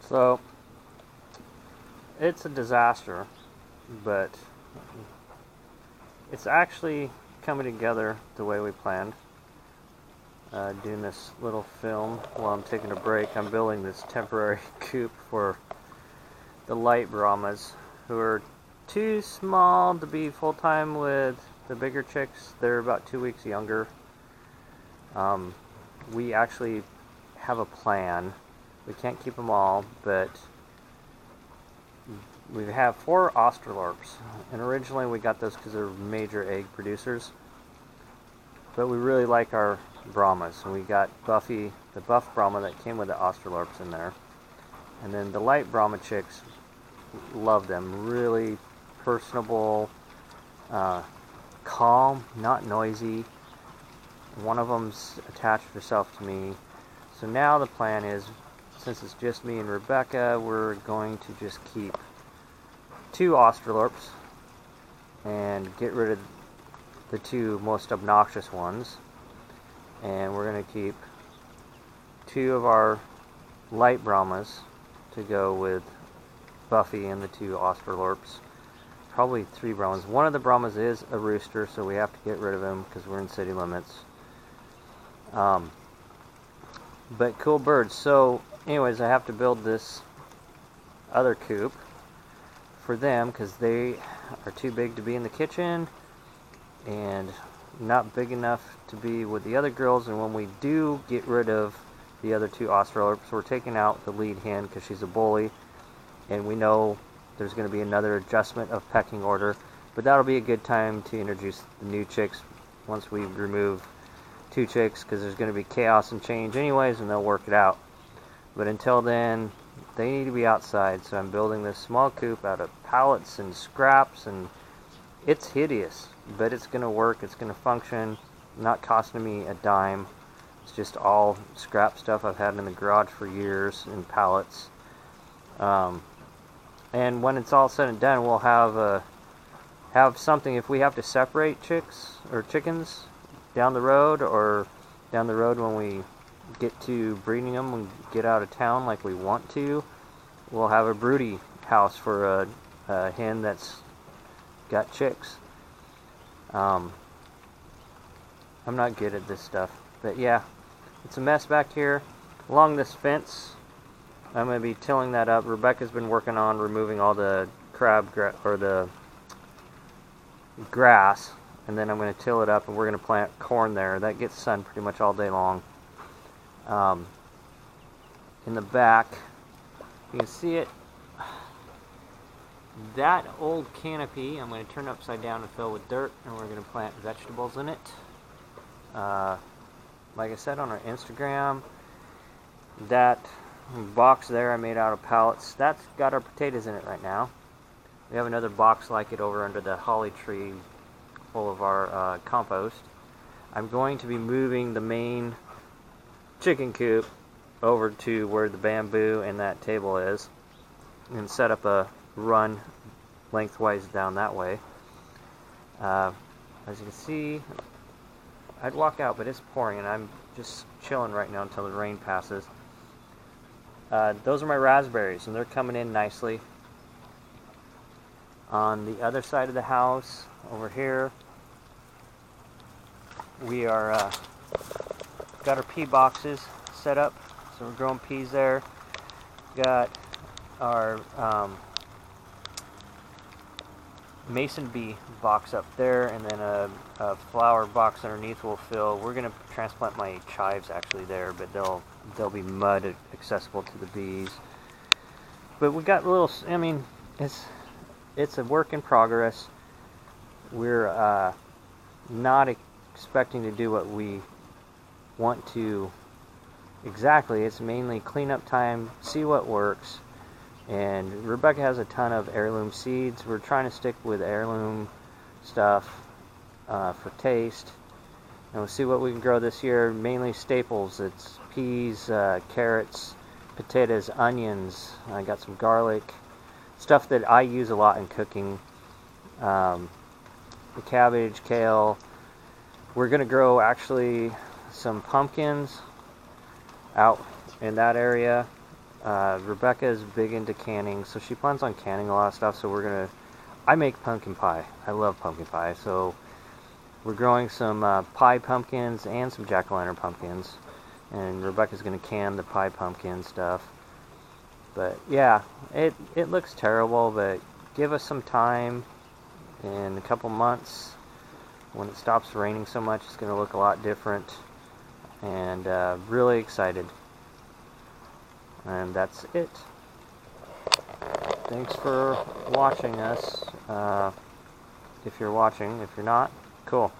So it's a disaster, but it's actually coming together the way we planned. Doing this little film while I'm taking a break. I'm building this temporary coop for the light Brahmas, who are too small to be full-time with the bigger chicks. They're about 2 weeks younger. We actually have a plan. We can't keep them all, but we have 4 Australorps, and originally we got those because they're major egg producers. But we really like our Brahmas, and we got Buffy, the buff Brahma that came with the Australorps in there. And then the light Brahma chicks, love them. Really personable, calm, not noisy. One of them's attached herself to me. So now the plan is, since it's just me and Rebecca, we're going to just keep 2 Australorps and get rid of the 2 most obnoxious ones. And we're going to keep 2 of our light Brahmas to go with Buffy and the 2 Australorps. Probably 3 Brahmas. One of the Brahmas is a rooster, so we have to get rid of him because we're in city limits. But cool birds. So anyways, I have to build this other coop for them because they are too big to be in the kitchen and not big enough to be with the other girls. And when we do get rid of the other 2 Australorps, we're taking out the lead hen because she's a bully, and we know there's going to be another adjustment of pecking order, but that'll be a good time to introduce the new chicks once we remove 2 chicks, because there's going to be chaos and change anyways, and they'll work it out. But until then, they need to be outside. So I'm building this small coop out of pallets and scraps, and it's hideous, but it's going to work. It's going to function. Not costing me a dime. It's just all scrap stuff I've had in the garage for years in pallets. And when it's all said and done, we'll have something. If we have to separate chicks or chickens down the road, or down the road when we get to breeding them and get out of town like we want to, we'll have a broody house for a hen that's got chicks. I'm not good at this stuff, but yeah, it's a mess back here. Along this fence, I'm going to be tilling that up. Rebecca's been working on removing all the the grass, and then I'm going to till it up, and we're going to plant corn there. That gets sun pretty much all day long. In the back, you can see it. That old canopy, I'm going to turn upside down and fill with dirt, and we're going to plant vegetables in it. Like I said on our Instagram, that box there I made out of pallets, that's got our potatoes in it right now. We have another box like it over under the holly tree full of our compost. I'm going to be moving the main chicken coop over to where the bamboo and that table is, and set up a run lengthwise down that way. As you can see, I'd walk out, but it's pouring, and I'm just chilling right now until the rain passes. Those are my raspberries, and they're coming in nicely. On the other side of the house, over here, we are got our pea boxes set up, so we're growing peas there. Got our mason bee box up there, and then a flower box underneath will fill. We're going to transplant my chives actually there, but they'll be mud accessible to the bees. But we got little, I mean, it's a work in progress. We're not expecting to do what we want to exactly. It's mainly cleanup time, see what works. And Rebecca has a ton of heirloom seeds. We're trying to stick with heirloom stuff for taste. And we'll see what we can grow this year. Mainly staples. It's peas, carrots, potatoes, onions. I got some garlic. Stuff that I use a lot in cooking. The cabbage, kale. We're going to grow actually some pumpkins out in that area. Rebecca is big into canning, so she plans on canning a lot of stuff. So I make pumpkin pie. I love pumpkin pie. So we're growing some pie pumpkins and some jack-o'-lantern pumpkins. And Rebecca's going to can the pie pumpkin stuff. But yeah, it looks terrible, but give us some time. In a couple months, when it stops raining so much, it's going to look a lot different. And really excited. And that's it. Thanks for watching us. If you're watching. If you're not, cool.